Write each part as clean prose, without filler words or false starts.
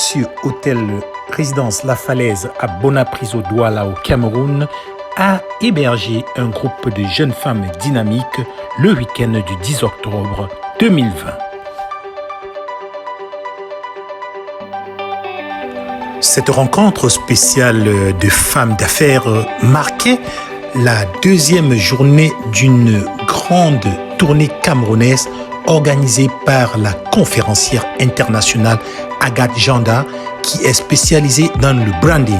luxueux hôtel Résidence La Falaise à Bonaprise au Douala au Cameroun a hébergé un groupe de jeunes femmes dynamiques le week-end du 10 octobre 2020. Cette rencontre spéciale de femmes d'affaires marquait la deuxième journée d'une grande tournée camerounaise organisée par la conférencière internationale Agathe Janda, qui est spécialisée dans le branding.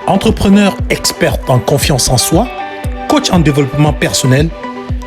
Entrepreneur experte en confiance en soi, coach en développement personnel,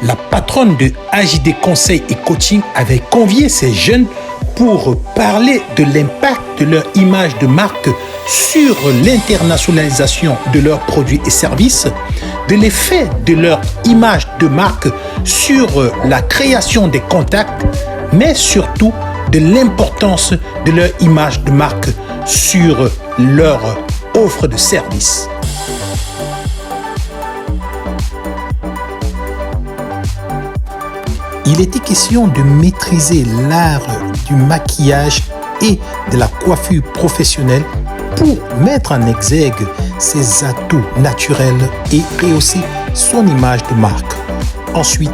la patronne de AJD Conseil et Coaching avait convié ces jeunes pour parler de l'impact de leur image de marque sur l'internationalisation de leurs produits et services, de l'effet de leur image de marque sur la création des contacts, mais surtout de l'importance de leur image de marque sur leur offre de services. Il était question de maîtriser l'art du maquillage et de la coiffure professionnelle pour mettre en exergue ses atouts naturels et rehausser son image de marque. Ensuite,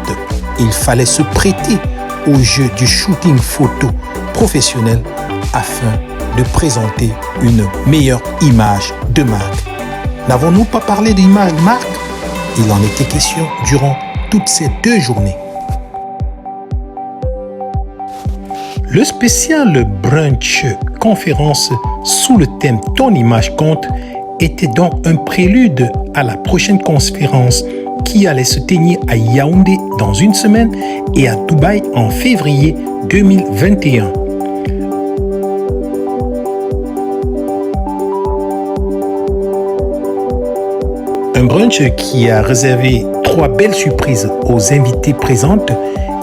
il fallait se prêter au jeu du shooting photo professionnel afin de présenter une meilleure image de marque. N'avons-nous pas parlé d'image de marque? Il en était question durant toutes ces 2 journées. Le spécial brunch conférence sous le thème Ton image compte était donc un prélude à la prochaine conférence qui allait se tenir à Yaoundé dans une semaine et à Dubaï en février 2021. Un brunch qui a réservé 3 belles surprises aux invités présentes.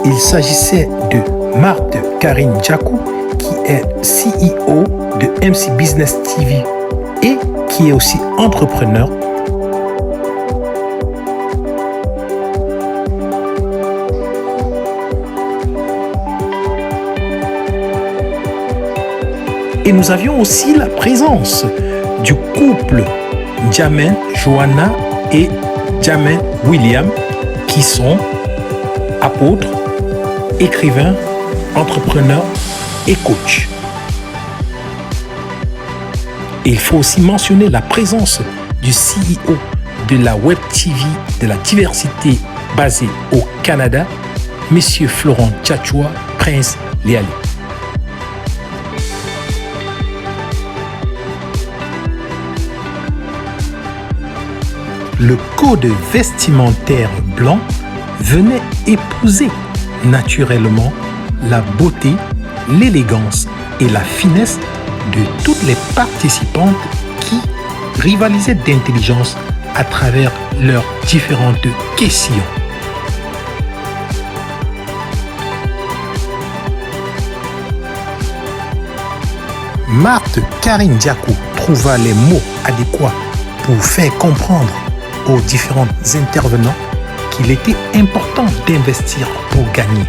Il s'agissait de Marthe Karine Djakou, qui est CEO de MC Business TV et qui est aussi entrepreneur. Et nous avions aussi la présence du couple Jamin Johanna et Jamin William, qui sont apôtres, écrivains, entrepreneurs et coachs. Et il faut aussi mentionner la présence du CEO de la Web TV de la diversité basée au Canada, M. Florent Tchatchoua, Prince Léali. Le code vestimentaire blanc venait épouser naturellement la beauté, l'élégance et la finesse de toutes les participantes qui rivalisaient d'intelligence à travers leurs différentes questions. Marthe Karine Djakou trouva les mots adéquats pour faire comprendre aux différents intervenants qu'il était important d'investir pour gagner.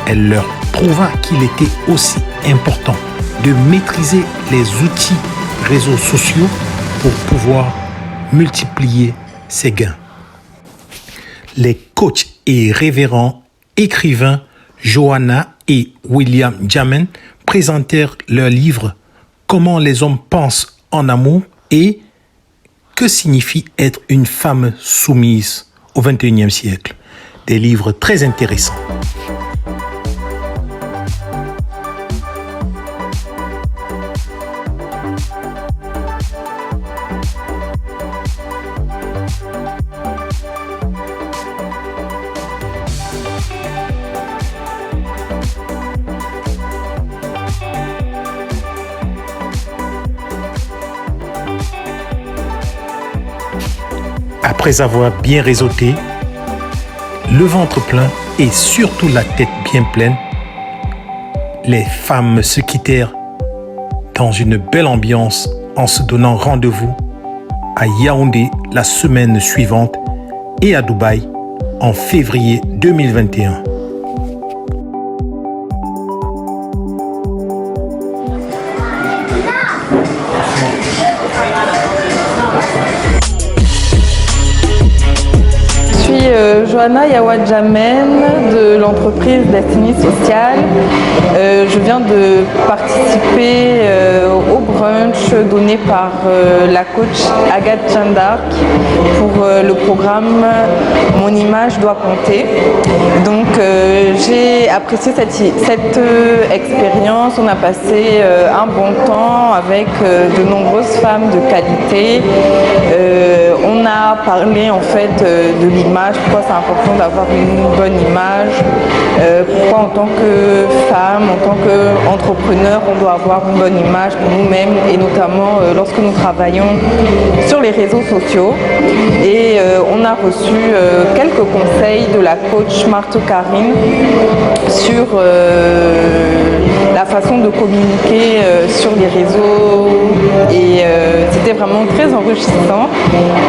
Elle leur prouva qu'il était aussi important de maîtriser les outils réseaux sociaux pour pouvoir multiplier ses gains. Les coachs et révérends écrivains Johanna et William Jamin présentèrent leur livre « Comment les hommes pensent en amour » et « Que signifie être une femme soumise au XXIe siècle ?» Des livres très intéressants. Après avoir bien réseauté, le ventre plein et surtout la tête bien pleine, les femmes se quittèrent dans une belle ambiance en se donnant rendez-vous à Yaoundé la semaine suivante et à Dubaï en février 2021. Johanna Yawadjamen de l'entreprise Destiny Sociale. Je viens de participer au brunch donné par la coach Agathe Jeanne d'Arc pour le programme Mon image doit compter. Donc j'ai apprécié cette expérience. On a passé un bon temps avec de nombreuses femmes de qualité. On a parlé en fait de l'image, pourquoi c'est important d'avoir une bonne image, pourquoi en tant que femme, en tant qu'entrepreneur, on doit avoir une bonne image pour nous-mêmes et notamment lorsque nous travaillons sur les réseaux sociaux. Et on a reçu quelques conseils de la coach Marthe Karine sur la façon de communiquer sur les réseaux et c'était vraiment très enrichissant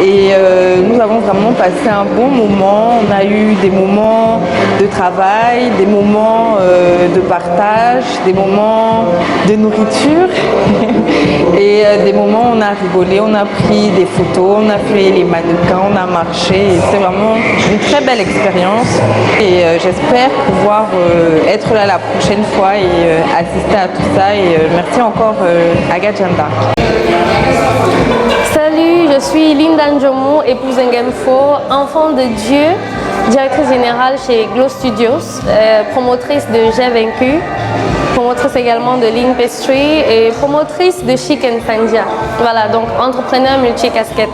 et nous avons vraiment passé un bon moment. On a eu des moments de travail, des moments de partage, des moments de nourriture et des moments où on a rigolé, on a pris des photos, on a fait les mannequins, on a marché et c'est vraiment une très belle expérience et j'espère pouvoir être là la prochaine fois et assister à tout ça et merci encore Agathe Jeanne d'Arc. Salut, je suis Linda Njomo, épouse Ngemfo, enfant de Dieu, directrice générale chez Glow Studios, promotrice de J'ai Vaincu, promotrice également de Lean Pastry et promotrice de Chic & Sandia. Voilà, donc entrepreneur multi-casquette.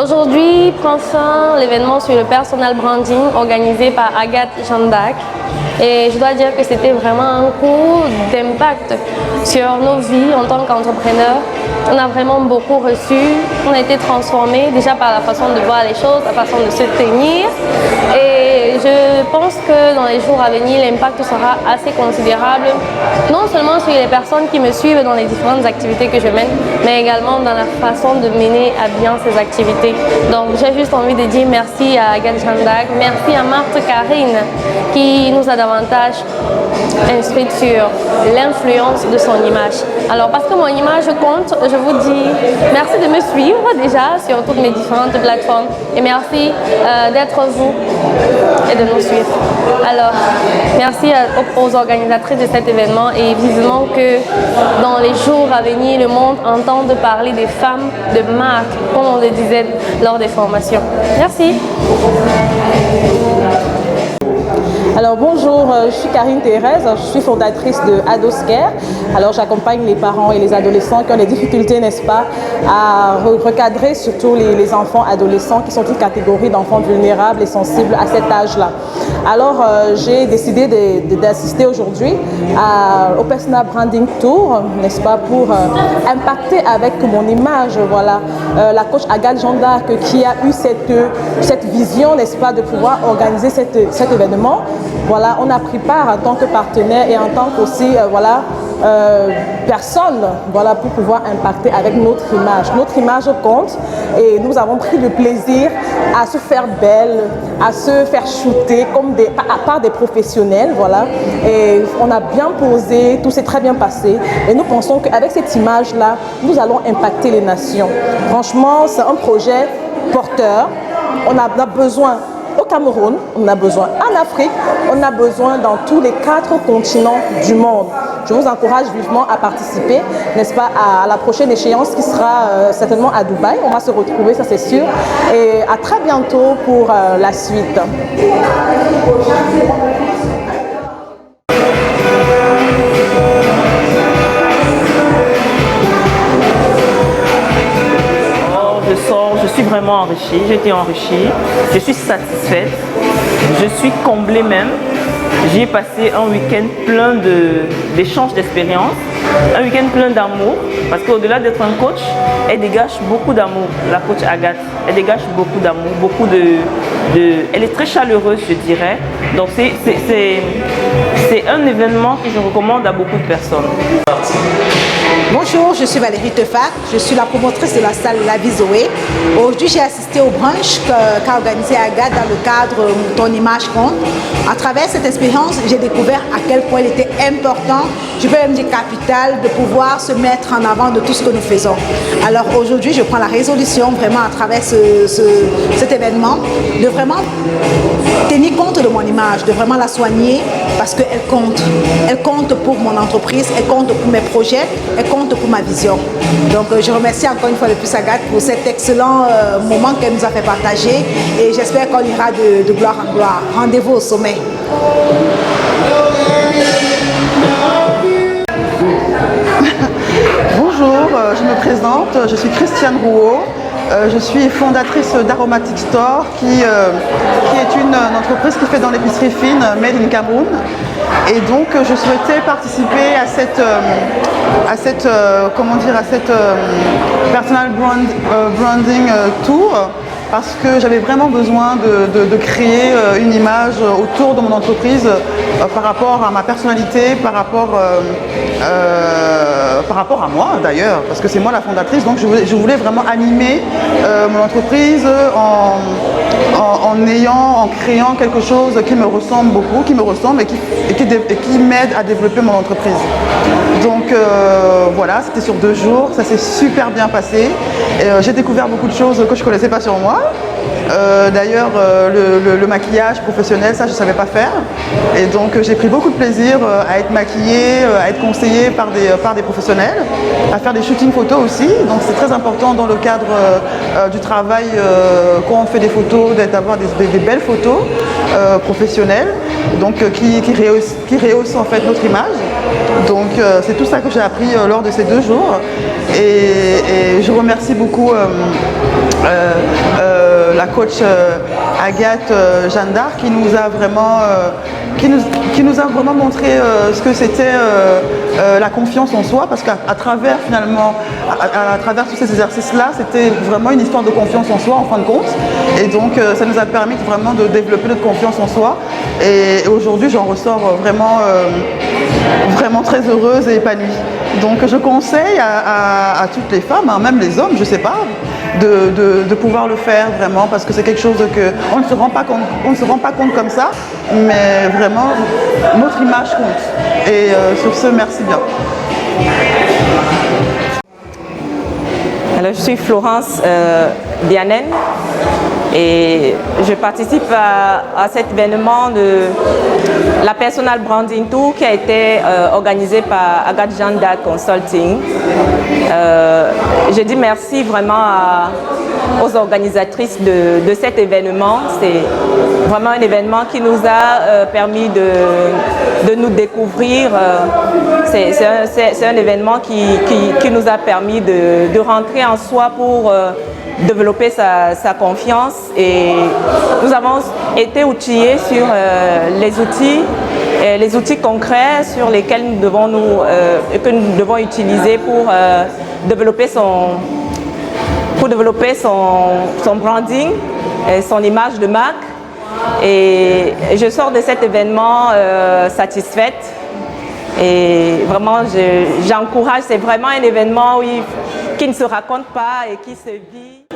Aujourd'hui prend fin l'événement sur le personal branding organisé par Agathe Jeanne d'Arc. Et je dois dire que c'était vraiment un coup d'impact sur nos vies en tant qu'entrepreneurs. On a vraiment beaucoup reçu, on a été transformés déjà par la façon de voir les choses, la façon de se tenir. Et je pense que dans les jours à venir, l'impact sera assez considérable, non seulement sur les personnes qui me suivent dans les différentes activités que je mène, mais également dans la façon de mener à bien ces activités. Donc j'ai juste envie de dire merci à Agathe Jeanne d'Arc, merci à Marthe Karine qui nous a davantage instruite sur l'influence de son image. Alors parce que mon image compte, je vous dis merci de me suivre déjà sur toutes mes différentes plateformes et merci d'être vous et de nous suivre. Alors merci aux organisatrices de cet événement et vivement que dans les jours à venir, le monde entende parler des femmes de marque, comme on le disait lors des formations. Merci. Alors bonjour, je suis Karine Thérèse, je suis fondatrice de Adoscare. Alors j'accompagne les parents et les adolescents qui ont des difficultés, n'est-ce pas, à recadrer surtout les enfants adolescents qui sont une catégorie d'enfants vulnérables et sensibles à cet âge-là. Alors j'ai décidé d'assister aujourd'hui au Personal Branding Tour, n'est-ce pas, pour impacter avec mon image, voilà, la coach Agathe Jeanne d'Arc qui a eu cette vision, n'est-ce pas, de pouvoir organiser cet événement. Voilà, on a pris part en tant que partenaire et en tant qu'aussi personne, voilà, pour pouvoir impacter avec notre image. Notre image compte et nous avons pris le plaisir à se faire belle, à se faire shooter comme par des professionnels, voilà. Et on a bien posé, tout s'est très bien passé et nous pensons qu'avec cette image-là, nous allons impacter les nations. Franchement, c'est un projet porteur. On a besoin au Cameroun, on a besoin en Afrique, on a besoin dans tous les 4 continents du monde. Je vous encourage vivement à participer, n'est-ce pas, à la prochaine échéance qui sera certainement à Dubaï. On va se retrouver, ça c'est sûr. Et à très bientôt pour la suite. Je suis vraiment enrichie, j'ai été enrichie, je suis satisfaite, je suis comblée même. J'y ai passé un week-end plein d'échanges d'expériences, un week-end plein d'amour, parce qu'au-delà d'être un coach, elle dégage beaucoup d'amour, la coach Agathe, elle dégage beaucoup d'amour, elle est très chaleureuse, je dirais. Donc c'est un événement que je recommande à beaucoup de personnes. Bonjour, je suis Valérie Tefac, je suis la promotrice de la salle La Vie Zoé. Aujourd'hui, j'ai assisté au brunch qu'a organisé Agathe dans le cadre Ton image compte. À travers cette expérience, j'ai découvert à quel point il était important je peux même dire capital, de pouvoir se mettre en avant de tout ce que nous faisons. Alors aujourd'hui, je prends la résolution vraiment à travers cet événement de vraiment tenir compte de mon image, de vraiment la soigner parce qu'elle compte. Elle compte pour mon entreprise, elle compte pour mes projets, elle compte pour ma vision. Donc je remercie encore une fois de plus Agathe pour cet excellent moment qu'elle nous a fait partager et j'espère qu'on ira de gloire en gloire. Rendez-vous au sommet. Bonjour, je me présente, je suis Christiane Rouault. Je suis fondatrice d'Aromatic Store qui est une entreprise qui fait dans l'épicerie fine Made in Cameroun. Et donc je souhaitais participer à cette personal branding tour parce que j'avais vraiment besoin de créer une image autour de mon entreprise par rapport à ma personnalité, par rapport à moi d'ailleurs, parce que c'est moi la fondatrice, donc je voulais vraiment animer mon entreprise en créant quelque chose qui me ressemble beaucoup, et qui m'aide à développer mon entreprise. Donc voilà, c'était sur 2 jours, ça s'est super bien passé. J'ai découvert beaucoup de choses que je ne connaissais pas sur moi. D'ailleurs, le maquillage professionnel, ça je ne savais pas faire. Et donc j'ai pris beaucoup de plaisir à être maquillée, à être conseillée par des professionnels, à faire des shootings photos aussi. Donc c'est très important dans le cadre du travail quand on fait des photos, d'avoir des belles photos professionnelles, donc qui rehaussent en fait notre image. Donc c'est tout ça que j'ai appris lors de ces 2 jours. Et je remercie beaucoup la coach Agathe Jeanne d'Arc qui nous a vraiment montré ce que c'était la confiance en soi, parce qu'à travers finalement, à travers tous ces exercices-là, c'était vraiment une histoire de confiance en soi en fin de compte. Et donc ça nous a permis vraiment de développer notre confiance en soi. Et aujourd'hui, j'en ressors vraiment très heureuse et épanouie. Donc je conseille à toutes les femmes, hein, même les hommes, je ne sais pas, de pouvoir le faire vraiment, parce que c'est quelque chose qu'on ne se rend pas compte comme ça, mais vraiment notre image compte. Et sur ce, merci bien. Alors, je suis Florence Dianen et je participe à cet événement de la Personal Branding Tour qui a été organisé par Agathe Jeanne d'Arc Consulting. Je dis merci vraiment aux organisatrices de cet événement. C'est vraiment un événement qui nous a permis de nous découvrir. C'est un événement qui nous a permis de rentrer en soi pour développer sa confiance, et nous avons été outillés sur les outils concrets sur lesquels que nous devons utiliser pour développer son branding, et son image de marque. Et je sors de cet événement satisfaite. Et vraiment, j'encourage, c'est vraiment un événement qui ne se raconte pas et qui se vit.